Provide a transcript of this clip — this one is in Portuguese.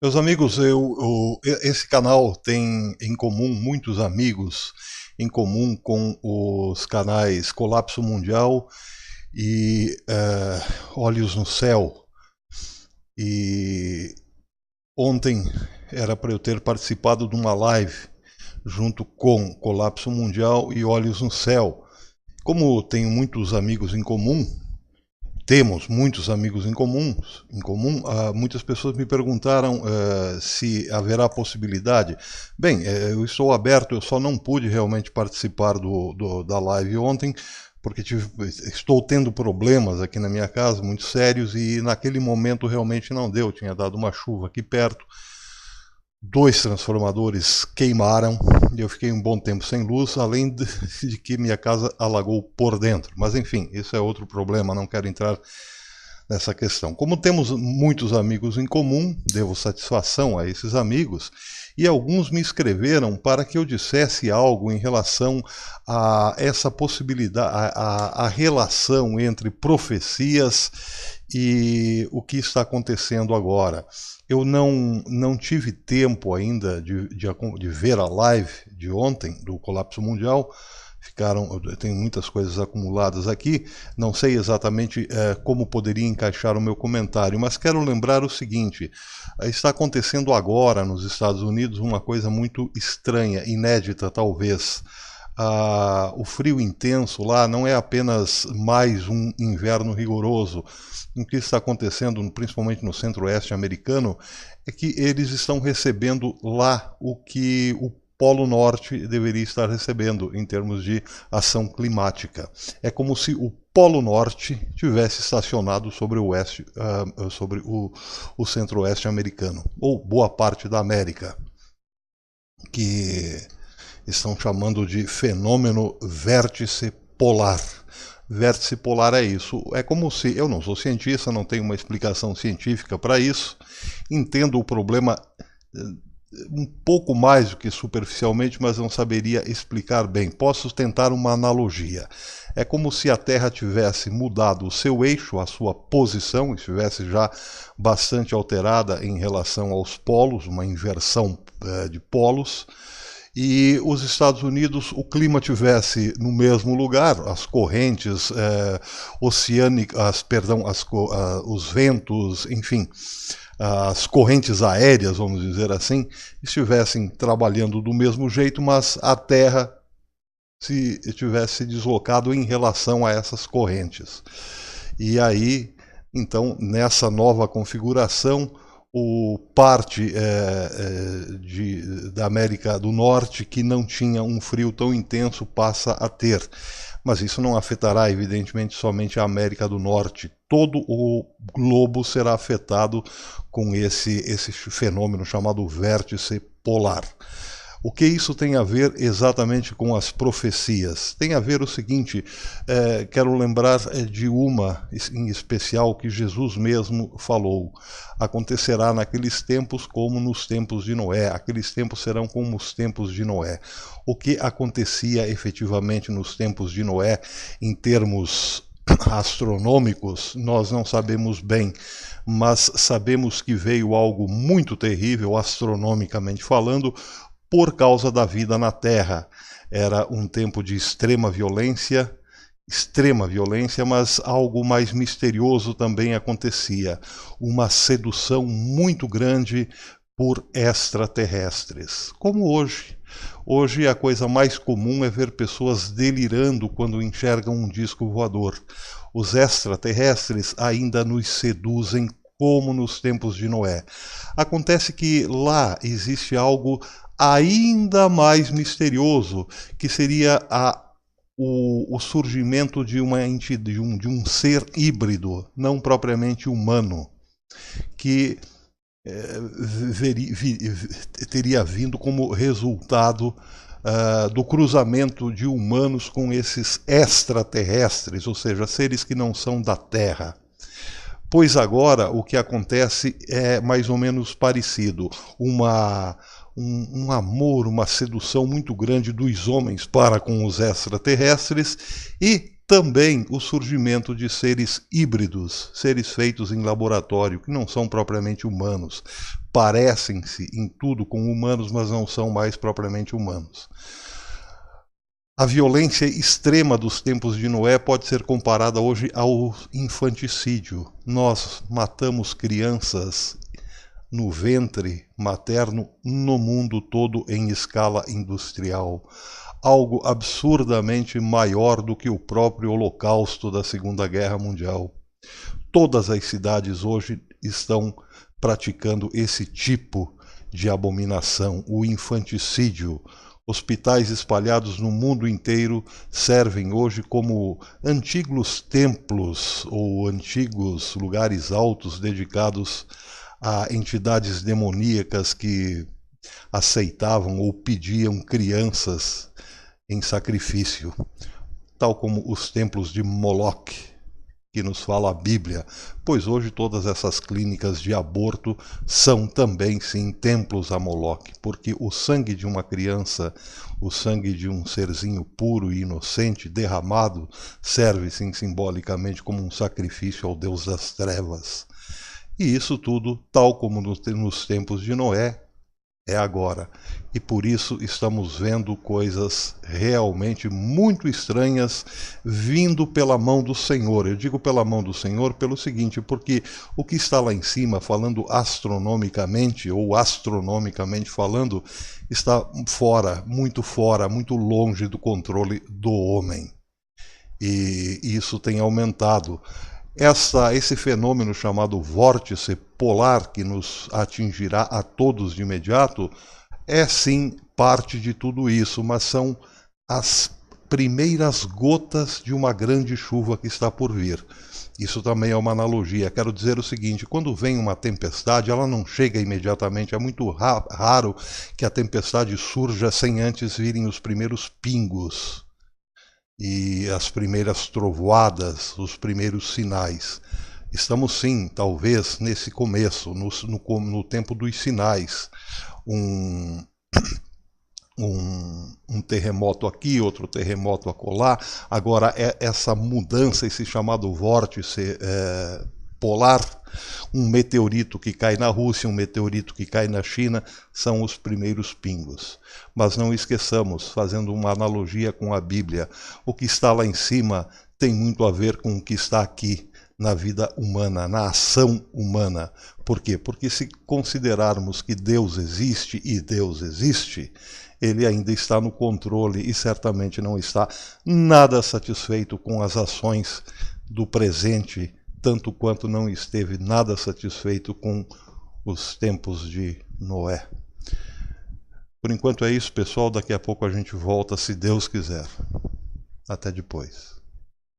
Meus amigos, esse canal tem em comum muitos amigos em comum com os canais Colapso Mundial e Olhos no Céu. E ontem era para eu ter participado de uma live junto com Colapso Mundial e Olhos no Céu. Como tenho muitos amigos em comum, temos muitos amigos em comum, muitas pessoas me perguntaram se haverá possibilidade. Bem, eu estou aberto, eu só não pude realmente participar da live ontem, porque estou tendo problemas aqui na minha casa, muito sérios, e naquele momento realmente não deu, tinha dado uma chuva aqui perto, dois transformadores queimaram e eu fiquei um bom tempo sem luz, além de que minha casa alagou por dentro. Mas enfim, isso é outro problema, não quero entrar nessa questão. Como temos muitos amigos em comum, devo satisfação a esses amigos, e alguns me escreveram para que eu dissesse algo em relação a essa possibilidade, a relação entre profecias e o que está acontecendo agora. Eu não tive tempo ainda de ver a live de ontem, do Colapso Mundial. Eu tenho muitas coisas acumuladas aqui, não sei exatamente como poderia encaixar o meu comentário, mas quero lembrar o seguinte: está acontecendo agora nos Estados Unidos uma coisa muito estranha, inédita talvez. O frio intenso lá não é apenas mais um inverno rigoroso. O que está acontecendo, principalmente no centro-oeste americano, é que eles estão recebendo lá o que o Polo Norte deveria estar recebendo em termos de ação climática. É como se o Polo Norte tivesse estacionado sobre sobre o centro-oeste americano, ou boa parte da América, que estão chamando de fenômeno vértice polar. Vértice polar é isso. É como se, eu não sou cientista, não tenho uma explicação científica para isso, entendo o problema um pouco mais do que superficialmente, mas não saberia explicar bem. Posso tentar uma analogia. É como se a Terra tivesse mudado o seu eixo, a sua posição, estivesse já bastante alterada em relação aos polos, uma inversão de polos, e os Estados Unidos, o clima tivesse no mesmo lugar, as correntes oceânicas, os ventos, enfim, as correntes aéreas, vamos dizer assim, estivessem trabalhando do mesmo jeito, mas a Terra se tivesse deslocado em relação a essas correntes. E aí, então, nessa nova configuração, parte da América do Norte, que não tinha um frio tão intenso, passa a ter. Mas isso não afetará, evidentemente, somente a América do Norte. Todo o globo será afetado com esse fenômeno chamado vértice polar. O que isso tem a ver exatamente com as profecias? Tem a ver o seguinte, quero lembrar de uma em especial que Jesus mesmo falou. Acontecerá naqueles tempos como nos tempos de Noé. Aqueles tempos serão como os tempos de Noé. O que acontecia efetivamente nos tempos de Noé, em termos astronômicos, nós não sabemos bem, mas sabemos que veio algo muito terrível, astronomicamente falando, por causa da vida na Terra. Era um tempo de extrema violência, mas algo mais misterioso também acontecia. Uma sedução muito grande por extraterrestres, como hoje. Hoje a coisa mais comum é ver pessoas delirando quando enxergam um disco voador. Os extraterrestres ainda nos seduzem como nos tempos de Noé. Acontece que lá existe algo ainda mais misterioso, que seria o surgimento de um ser híbrido, não propriamente humano, que teria vindo como resultado do cruzamento de humanos com esses extraterrestres, ou seja, seres que não são da Terra. Pois agora o que acontece é mais ou menos parecido. Um amor, uma sedução muito grande dos homens para com os extraterrestres e também o surgimento de seres híbridos, seres feitos em laboratório, que não são propriamente humanos. Parecem-se em tudo com humanos, mas não são mais propriamente humanos. A violência extrema dos tempos de Noé pode ser comparada hoje ao infanticídio. Nós matamos crianças no ventre materno no mundo todo em escala industrial. Algo absurdamente maior do que o próprio Holocausto da Segunda Guerra Mundial. Todas as cidades hoje estão praticando esse tipo de abominação, o infanticídio. Hospitais espalhados no mundo inteiro servem hoje como antigos templos ou antigos lugares altos dedicados a entidades demoníacas que aceitavam ou pediam crianças em sacrifício, tal como os templos de Moloque, que nos fala a Bíblia, pois hoje todas essas clínicas de aborto são também, sim, templos a Moloque, porque o sangue de uma criança, o sangue de um serzinho puro e inocente derramado, serve, sim, simbolicamente como um sacrifício ao Deus das trevas. E isso tudo, tal como nos tempos de Noé, é agora. E por isso estamos vendo coisas realmente muito estranhas vindo pela mão do Senhor. Eu digo pela mão do Senhor pelo seguinte, porque o que está lá em cima, falando astronomicamente, ou astronomicamente falando, está fora, muito longe do controle do homem. E isso tem aumentado. Esse fenômeno chamado vórtice polar, que nos atingirá a todos de imediato, é sim parte de tudo isso, mas são as primeiras gotas de uma grande chuva que está por vir. Isso também é uma analogia. Quero dizer o seguinte, quando vem uma tempestade, ela não chega imediatamente. É muito raro que a tempestade surja sem antes virem os primeiros pingos e as primeiras trovoadas, os primeiros sinais. Estamos sim, talvez, nesse começo, no tempo dos sinais. Um terremoto aqui, outro terremoto acolá. Agora, essa mudança, esse chamado vórtice polar, um meteorito que cai na Rússia, um meteorito que cai na China, são os primeiros pingos. Mas não esqueçamos, fazendo uma analogia com a Bíblia, o que está lá em cima tem muito a ver com o que está aqui na vida humana, na ação humana. Por quê? Porque se considerarmos que Deus existe, e Deus existe, ele ainda está no controle e certamente não está nada satisfeito com as ações do presente, tanto quanto não esteve nada satisfeito com os tempos de Noé. Por enquanto é isso, pessoal. Daqui a pouco a gente volta, se Deus quiser. Até depois.